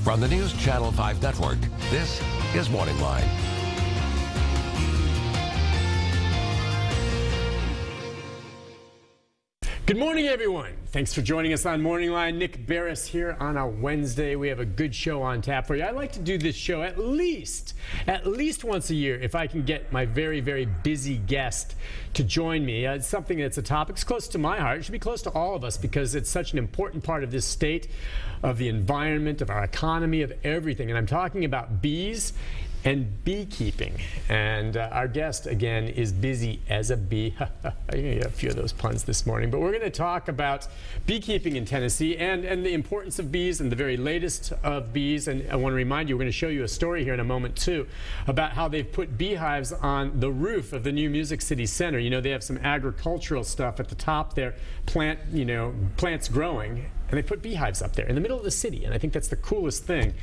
From the News Channel 5 Network, this is MorningLine. Good morning, everyone. Thanks for joining us on Morning Line. Nick Barris here on a Wednesday. We have a good show on tap for you. I like to do this show at least once a year if I can get my very, very busy guest to join me. It's something that's a topic close to my heart. It should be close to all of us because it's such an important part of this state, of the environment, of our economy, of everything. And I'm talking about bees and beekeeping. And our guest, again, is busy as a bee. I had a few of those puns this morning. But we're going to talk about beekeeping in Tennessee and the importance of bees and the very latest of bees. And I want to remind you, we're going to show you a story here in a moment, too, about how they've put beehives on the roof of the new Music City Center. You know, they have some agricultural stuff at the top there, plants growing. And they put beehives up there in the middle of the city. And I think that's the coolest thing.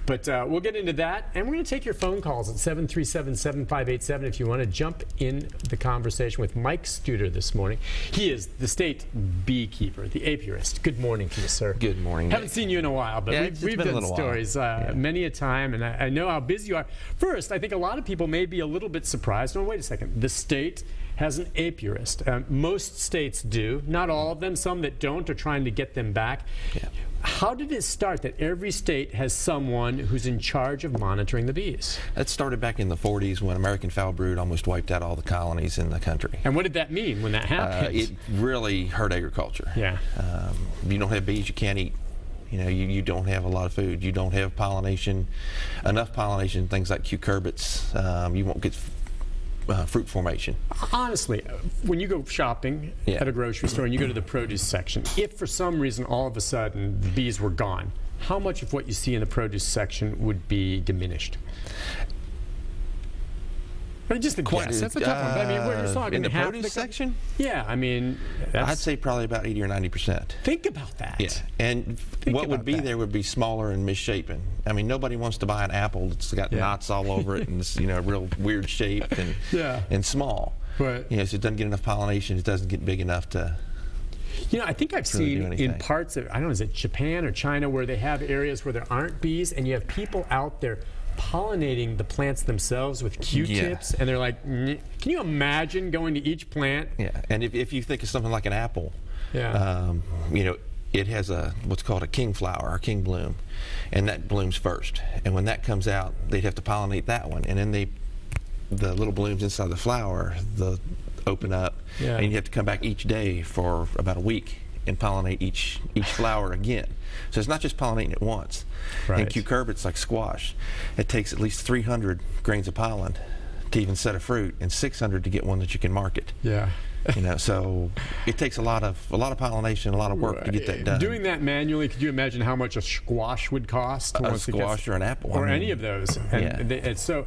But we'll get into that. And we're going to take your phone calls at 737-7587 if you want to jump in the conversation with Mike Studer this morning. He is the state beekeeper, the apiarist. Good morning to you, sir. Good morning. Haven't seen you in a while, but yeah, we've done stories many a time. And I know how busy you are. First, I think a lot of people may be a little bit surprised. No, wait a second. The state has an apiarist. Most states do. Not all of them. Some that don't are trying to get them back. Yeah. How did it start that every state has someone who's in charge of monitoring the bees? That started back in the 40s when American foul brood almost wiped out all the colonies in the country. And what did that mean when that happened? It really hurt agriculture. Yeah. If you don't have bees, you can't eat. You know, you don't have a lot of food. You don't have pollination, enough pollination, things like cucurbits. You won't get fruit formation. Honestly, when you go shopping at a grocery store and you go to the produce section, if for some reason all of a sudden the bees were gone, how much of what you see in the produce section would be diminished? I mean, just a guess. That's a tough one. But I mean, we're talking in the produce section? Yeah, I mean, I'd say probably about 80 or 90%. Think about that. Yeah, and what would be there would be smaller and misshapen. I mean, nobody wants to buy an apple that's got knots all over it and it's, you know, real weird shape and small. But you know, so it doesn't get enough pollination. It doesn't get big enough to. You know, I think I've seen in parts of, I don't know, is it Japan or China, where they have areas where there aren't bees and you have people out there pollinating the plants themselves with Q-tips, and they're like, can you imagine going to each plant? Yeah, and if you think of something like an apple, you know, it has what's called a king flower or king bloom, and that blooms first. And when that comes out, they'd have to pollinate that one, and then the little blooms inside the flower, they'll open up, and you have to come back each day for about a week and pollinate each flower again. So it's not just pollinating it once. Right. And cucurbits like squash, it takes at least 300 grains of pollen to even set a fruit, and 600 to get one that you can market. Yeah. You know, so it takes a lot of pollination, a lot lot of work to get that done. Doing that manually, could you imagine how much a squash would cost? A squash or an apple, or any of those. And and so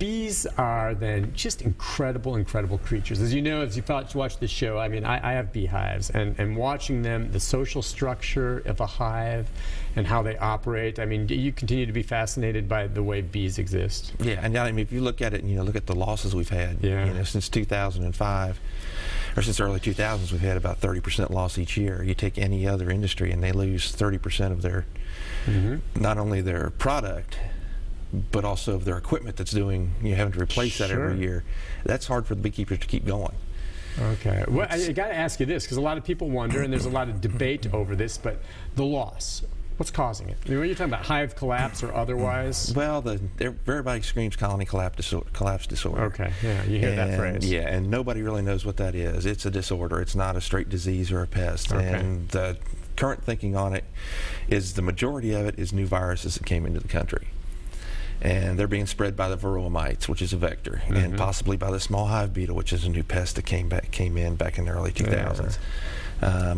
bees are then just incredible, incredible creatures. As you know, as you watch this show, I mean, I have beehives, and watching them, the social structure of a hive and how they operate, I mean, you continue to be fascinated by the way bees exist. Yeah, and I mean, if you look at it and, you know, look at the losses we've had, you know, since 2005, or since the early 2000s, we've had about 30% loss each year. You take any other industry and they lose 30% of their, not only their product, but also of their equipment that's doing, you know, having to replace that every year. That's hard for the beekeepers to keep going. Okay. Well, I got to ask you this, because a lot of people wonder, and there's a lot of debate over this, but the loss, what's causing it? I mean, when you're talking about hive collapse or otherwise? Well, everybody screams colony collapse disorder. Okay, yeah, you hear that phrase. Yeah, and nobody really knows what that is. It's a disorder. It's not a straight disease or a pest. Okay. And the current thinking on it is the majority of it is new viruses that came into the country. And they're being spread by the varroa mites, which is a vector, and possibly by the small hive beetle, which is a new pest that came in back in the early 2000s.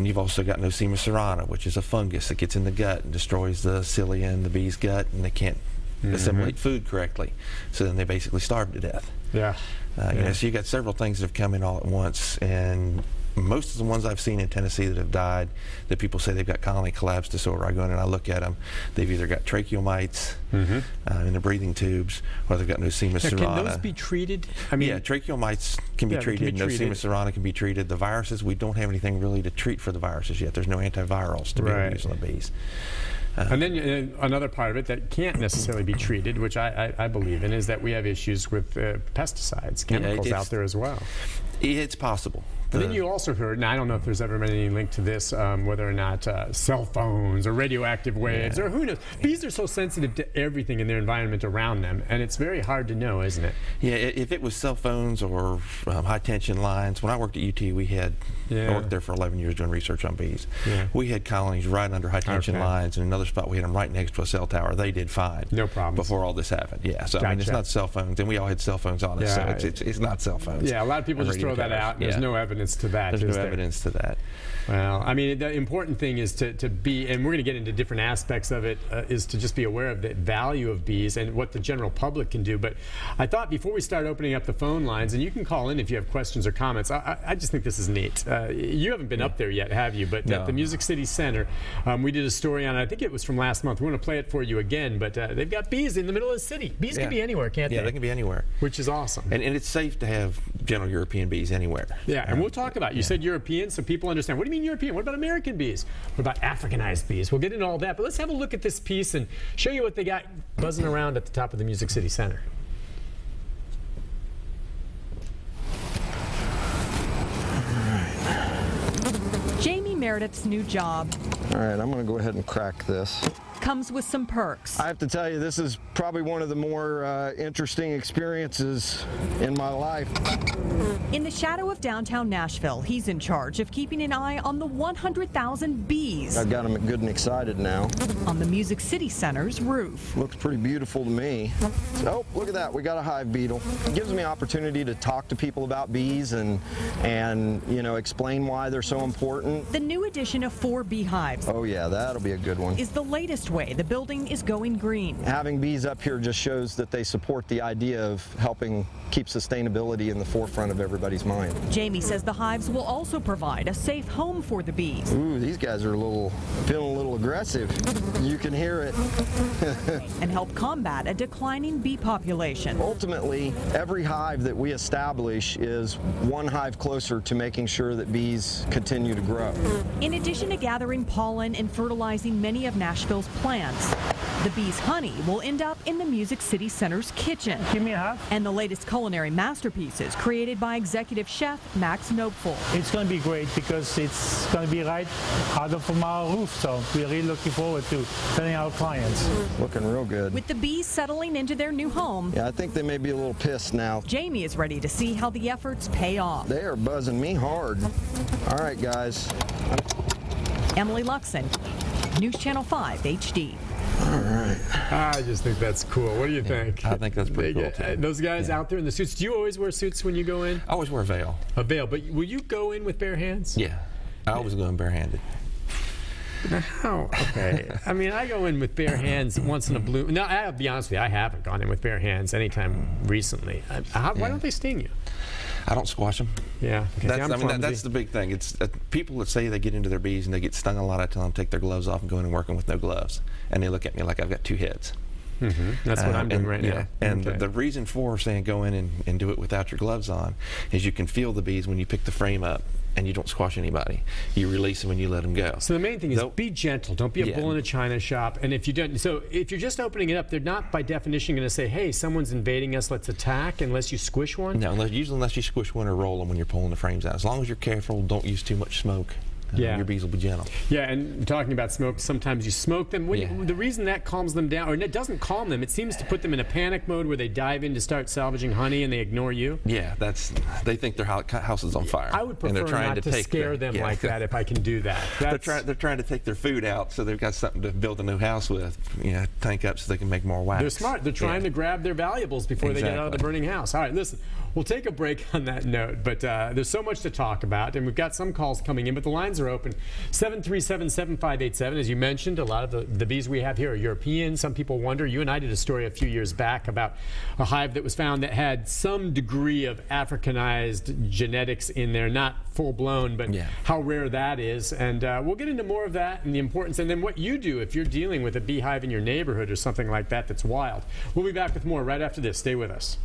You've also got Nosema serrana, which is a fungus that gets in the gut and destroys the cilia in the bee's gut, and they can't assimilate food correctly. So then they basically starve to death. Yeah. You know, so you got several things that have come in all at once, and most of the ones I've seen in Tennessee that have died, that people say they've got colony collapse disorder, I go in and I look at them. They've either got tracheal mites in their breathing tubes, or they've got Nosema serrana. Can those be treated? I mean, yeah, tracheal mites can be treated. Nosema serrana can be treated. The viruses, we don't have anything really to treat for the viruses yet. There's no antivirals to be able to use on the bees. And then another part of it that can't necessarily be treated, which I believe in, is that we have issues with pesticides, chemicals out there as well. It's possible. But then you also heard, and I don't know if there's ever been any link to this, whether or not cell phones or radioactive waves or who knows. Bees are so sensitive to everything in their environment around them, and it's very hard to know, isn't it? Yeah, if it was cell phones or high tension lines, when I worked at UT, we had, I worked there for 11 years doing research on bees. Yeah. We had colonies right under high tension lines, and another spot we had them right next to a cell tower. They did fine. No problem. Before all this happened. Yeah, so I mean, it's not cell phones, and we all had cell phones on us, so it's not cell phones. Yeah, a lot of people just throw that out, and there's no evidence to that. There's no evidence to that. Well, I mean, the important thing is to be, and we're going to get into different aspects of it, is to just be aware of the value of bees and what the general public can do. But I thought before we start opening up the phone lines, and you can call in if you have questions or comments, I just think this is neat. You haven't been up there yet, have you? But at the Music City Center, we did a story on it. I think it was from last month. We want to play it for you again, but they've got bees in the middle of the city. Bees can be anywhere, can't they? Yeah, they can be anywhere. Which is awesome. And it's safe to have general European bees anywhere. Yeah, and we'll talk about it. You said European, so people understand. What do you mean European? What about American bees? What about Africanized bees? We'll get into all that, but let's have a look at this piece and show you what they got buzzing around at the top of the Music City Center. Jamie Meredith's new job. All right, I'm going to go ahead and crack this. Comes with some perks. I have to tell you, this is probably one of the more interesting experiences in my life. In the shadow of downtown Nashville, he's in charge of keeping an eye on the 100,000 bees. I've got them good and excited now. On the Music City Center's roof. Looks pretty beautiful to me. Oh, look at that. We got a hive beetle. It gives me opportunity to talk to people about bees and you know, explain why they're so important. The new addition of 4 beehives. Oh yeah, that'll be a good one. Is the latest way the building is going green. Having bees up here just shows that they support the idea of helping keep sustainability in the forefront of everybody's mind. Jamie says the hives will also provide a safe home for the bees. Ooh, these guys are feeling a little aggressive. You can hear it. And help combat a declining bee population. Ultimately, every hive that we establish is one hive closer to making sure that bees continue to grow. In addition to gathering pollen and fertilizing many of Nashville's plants, the bees' honey will end up in the Music City Center's kitchen. Give me a half. And the latest culinary masterpieces created by executive chef Max Nopeful. It's going to be great because it's going to be right out from our roof, so we're really looking forward to telling our clients. Looking real good. With the bees settling into their new home, yeah, I think they may be a little pissed now. Jamie is ready to see how the efforts pay off. They are buzzing me hard. All right, guys. Emily Luxon, News Channel 5 HD. All right. I just think that's cool. What do you think? I think that's pretty cool, too. Those guys out there in the suits, do you always wear suits when you go in? I always wear a veil. A veil, but will you go in with bare hands? Yeah. I always go in barehanded. How? Okay. I mean, I go in with bare hands once in a blue. No, I'll be honest with you, I haven't gone in with bare hands anytime recently. Why don't they sting you? I don't squash them. Yeah. Okay. That's the big thing. It's people that say they get into their bees and they get stung a lot. I tell them to take their gloves off and go in and work them with no gloves. And they look at me like I've got 2 heads. Mm-hmm. That's what I'm doing right now. And the reason for saying go in and do it without your gloves on is you can feel the bees when you pick the frame up and you don't squash anybody. You release them and you let them go. So the main thing is be gentle. Don't be a bull in a china shop. And if you don't, so if you're just opening it up, they're not by definition going to say, hey, someone's invading us, let's attack, unless you squish one? No, usually unless you squish one or roll them when you're pulling the frames out. As long as you're careful, don't use too much smoke. Your bees will be gentle. Yeah, and talking about smoke, sometimes you smoke them. The reason that calms them down, or it doesn't calm them, it seems to put them in a panic mode where they dive in to start salvaging honey and they ignore you. Yeah, they think their house is on fire. I would prefer not to scare them like that if I can do that. They're trying to take their food out, so they've got something to build a new house with, tank up so they can make more wax. They're smart. They're trying to grab their valuables before they get out of the burning house. All right, listen, we'll take a break on that note, but there's so much to talk about, and we've got some calls coming in, but the lines are open. 737-7587. As you mentioned, a lot of the bees we have here are European. Some people wonder. You and I did a story a few years back about a hive that was found that had some degree of Africanized genetics in there, not full-blown, but how rare that is. And we'll get into more of that and the importance, and then what you do if you're dealing with a beehive in your neighborhood or something like that that's wild. We'll be back with more right after this. Stay with us.